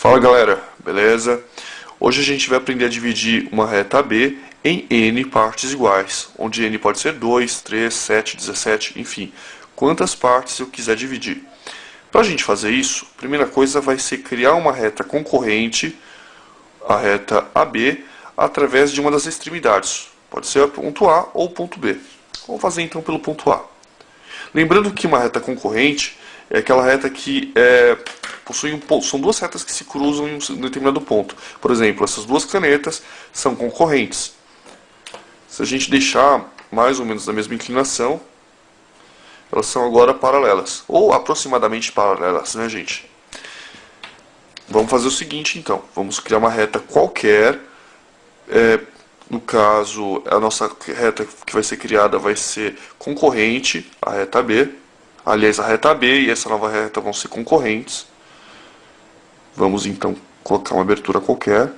Fala galera, beleza? Hoje a gente vai aprender a dividir uma reta AB em N partes iguais, onde N pode ser 2, 3, 7, 17, enfim, quantas partes eu quiser dividir. Para a gente fazer isso, a primeira coisa vai ser criar uma reta concorrente, a reta AB, através de uma das extremidades. Pode ser o ponto A ou o ponto B. Vamos fazer então pelo ponto A. Lembrando que uma reta concorrente é aquela reta que são duas retas que se cruzam em um determinado ponto. Por exemplo, essas duas canetas são concorrentes. Se a gente deixar mais ou menos na mesma inclinação, elas são agora paralelas, ou aproximadamente paralelas, né, gente? Vamos fazer o seguinte, então. Vamos criar uma reta qualquer. No caso, a nossa reta que vai ser criada vai ser concorrente à reta B. Aliás, a reta B e essa nova reta vão ser concorrentes. Vamos então colocar uma abertura qualquer.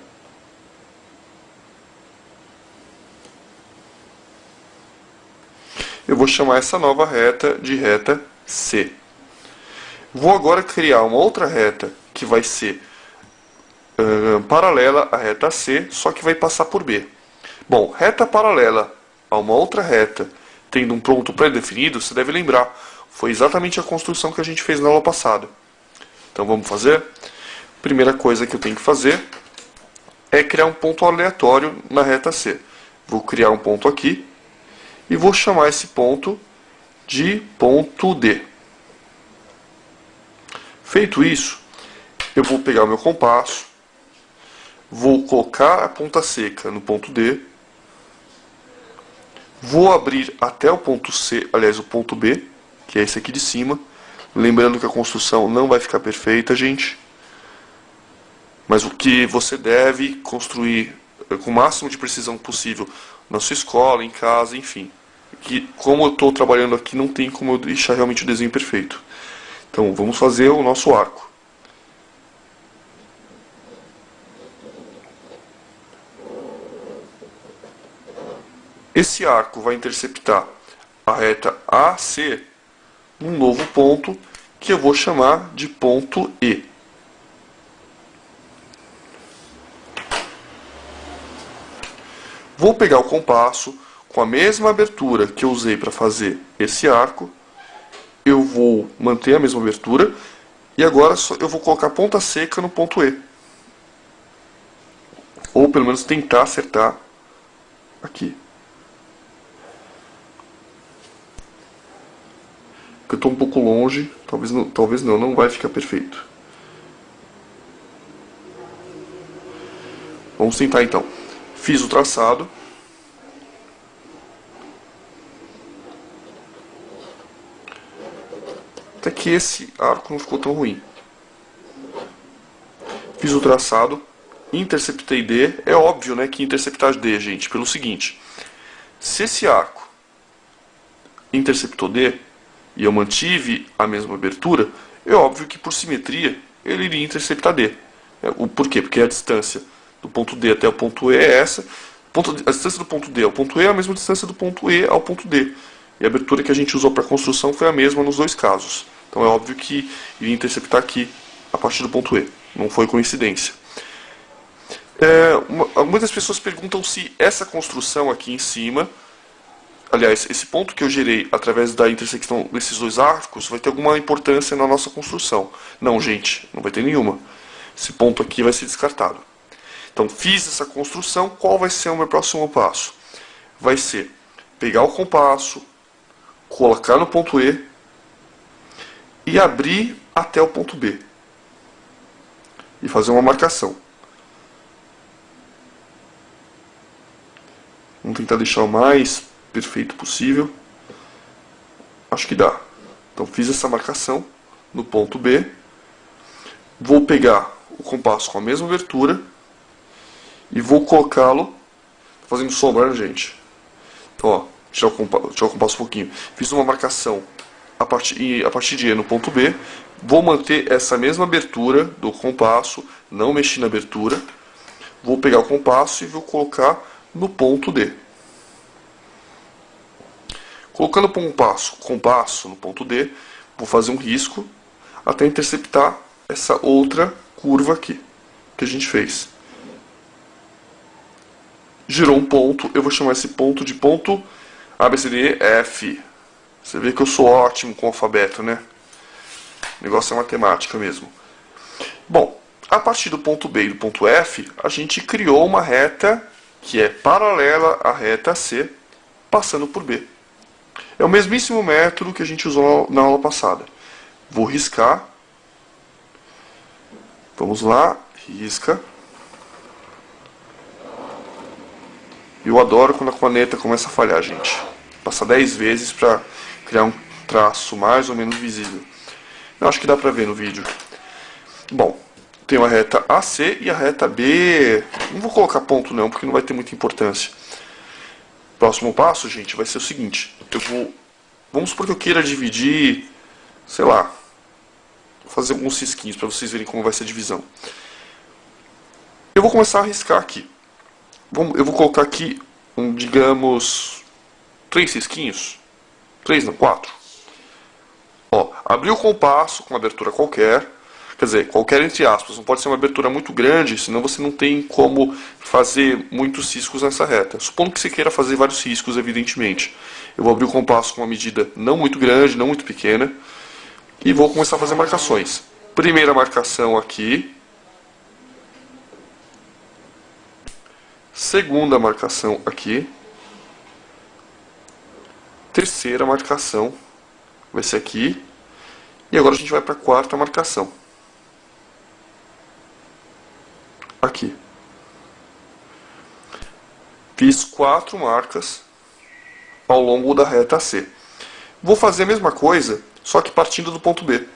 Eu vou chamar essa nova reta de reta C. Vou agora criar uma outra reta que vai ser paralela à reta C, só que vai passar por B. Bom, reta paralela a uma outra reta, tendo um ponto pré-definido, você deve lembrar, foi exatamente a construção que a gente fez na aula passada. Então vamos fazer? Primeira coisa que eu tenho que fazer é criar um ponto aleatório na reta C. Vou criar um ponto aqui e vou chamar esse ponto de ponto D. Feito isso, eu vou pegar o meu compasso, vou colocar a ponta seca no ponto D, vou abrir até o ponto C, aliás, o ponto B, que é esse aqui de cima. Lembrando que a construção não vai ficar perfeita, gente. Mas o que você deve construir com o máximo de precisão possível na sua escola, em casa, enfim. Que, como eu estou trabalhando aqui, não tem como eu deixar realmente o desenho perfeito. Então, vamos fazer o nosso arco. Esse arco vai interceptar a reta AC num novo ponto que eu vou chamar de ponto E. Vou pegar o compasso com a mesma abertura que eu usei para fazer esse arco. Eu vou manter a mesma abertura e agora eu vou colocar a ponta seca no ponto E. Ou pelo menos tentar acertar aqui. Porque eu estou um pouco longe, talvez não vai ficar perfeito. Vamos tentar então. Fiz o traçado. Até que esse arco não ficou tão ruim. Fiz o traçado, interceptei D. É óbvio, né, que interceptar D, gente, pelo seguinte. Se esse arco interceptou D, e eu mantive a mesma abertura, é óbvio que por simetria ele iria interceptar D. Por quê? Porque a distância do ponto D até o ponto E é essa. A distância do ponto D ao ponto E é a mesma distância do ponto E ao ponto D. E a abertura que a gente usou para a construção foi a mesma nos dois casos. Então é óbvio que iria interceptar aqui a partir do ponto E. Não foi coincidência. Muitas pessoas perguntam se essa construção aqui em cima, aliás, esse ponto que eu gerei através da intersecção desses dois arcos vai ter alguma importância na nossa construção. Não, gente, não vai ter nenhuma. Esse ponto aqui vai ser descartado. Então, fiz essa construção, qual vai ser o meu próximo passo? Vai ser pegar o compasso, colocar no ponto E e abrir até o ponto B. E fazer uma marcação. Vamos tentar deixar o mais perfeito possível. Acho que dá. Então fiz essa marcação no ponto B. Vou pegar o compasso com a mesma abertura e vou colocá-lo fazendo sombra, gente. Então, ó, tirar o compasso um pouquinho. Fiz uma marcação a partir de E no ponto B. Vou manter essa mesma abertura do compasso, não mexi na abertura. Vou pegar o compasso e vou colocar no ponto D. Colocando o compasso no ponto D, vou fazer um risco até interceptar essa outra curva aqui. que a gente fez. Gerou um ponto, eu vou chamar esse ponto de ponto ABCDEF. Você vê que eu sou ótimo com o alfabeto, né? O negócio é matemática mesmo. Bom, a partir do ponto B e do ponto F, a gente criou uma reta que é paralela à reta C, passando por B. É o mesmíssimo método que a gente usou na aula passada. Vou riscar. Vamos lá, risca. Eu adoro quando a caneta começa a falhar, gente. Passa 10 vezes para criar um traço mais ou menos visível. Eu acho que dá para ver no vídeo. Bom, tem a reta AC e a reta B. Não vou colocar ponto não, porque não vai ter muita importância. Próximo passo, gente, vai ser o seguinte. Vamos supor que eu queira dividir, sei lá, vou fazer alguns risquinhos para vocês verem como vai ser a divisão. Eu vou começar a riscar aqui. Eu vou colocar aqui, digamos, 3 risquinhos. 3 não, 4. Ó, abrir o compasso com uma abertura qualquer. Quer dizer, qualquer entre aspas, não pode ser uma abertura muito grande, senão você não tem como fazer muitos riscos nessa reta. Supondo que você queira fazer vários riscos, evidentemente. Eu vou abrir o compasso com uma medida não muito grande, não muito pequena, e vou começar a fazer marcações. Primeira marcação aqui. Segunda marcação aqui. Terceira marcação vai ser aqui. E agora a gente vai para a quarta marcação. Aqui. Fiz 4 marcas ao longo da reta C. Vou fazer a mesma coisa, só que partindo do ponto B.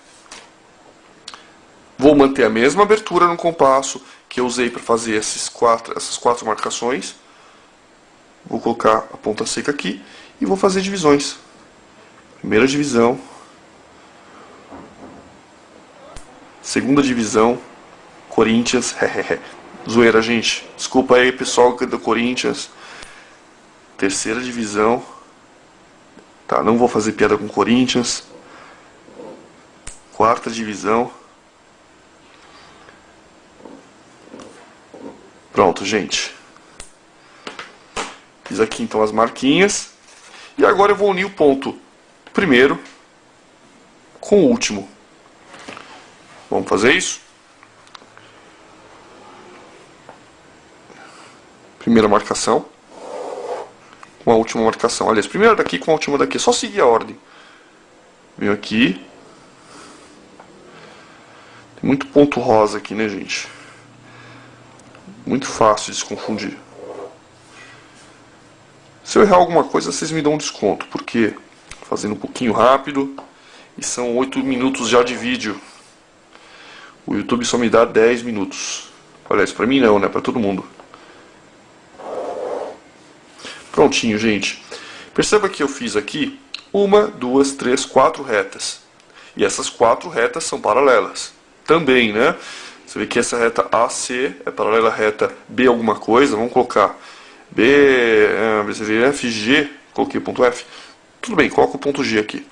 Vou manter a mesma abertura no compasso que eu usei para fazer essas quatro marcações. Vou colocar a ponta seca aqui e vou fazer divisões. Primeira divisão. Segunda divisão. Corinthians. Zoeira, gente. Desculpa aí, pessoal do Corinthians. Terceira divisão. Tá, não vou fazer piada com Corinthians. Quarta divisão. Pronto, gente. Fiz aqui então as marquinhas. E agora eu vou unir o ponto primeiro com o último. Vamos fazer isso? Primeira marcação com a última marcação. Aliás, primeira daqui com a última daqui. É só seguir a ordem. Venho aqui. Tem muito ponto rosa aqui, né, gente? Muito fácil de se confundir. Se eu errar alguma coisa, vocês me dão um desconto, porque fazendo um pouquinho rápido e são 8 minutos já de vídeo. O YouTube só me dá 10 minutos. Aliás, pra mim não, né? Pra todo mundo. Prontinho, gente. Perceba que eu fiz aqui 1, 2, 3, 4 retas. E essas 4 retas são paralelas. Também, né? Você vê que essa reta AC é paralela à reta B alguma coisa. Vamos colocar FG. Coloquei o ponto F. Tudo bem, coloca o ponto G aqui.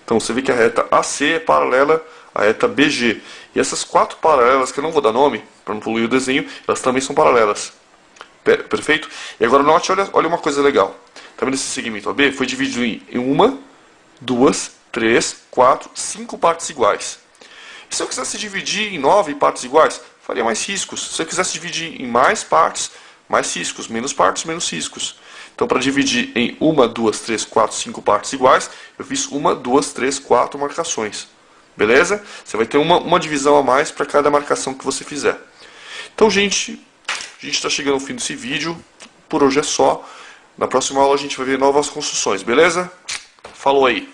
Então você vê que a reta AC é paralela à reta BG. E essas 4 paralelas, que eu não vou dar nome, para não poluir o desenho, elas também são paralelas. Perfeito? E agora note, olha uma coisa legal. Tá vendo esse segmento AB? Foi dividido em 1, 2, 3, 4, 5 partes iguais. E se eu quisesse dividir em 9 partes iguais, faria mais riscos. Se eu quisesse dividir em mais partes, mais riscos. Menos partes, menos riscos. Então, para dividir em 1, 2, 3, 4, 5 partes iguais, eu fiz 1, 2, 3, 4 marcações. Beleza? Você vai ter uma divisão a mais para cada marcação que você fizer. Então, gente, a gente está chegando ao fim desse vídeo. Por hoje é só. Na próxima aula a gente vai ver novas construções, beleza? Falou aí!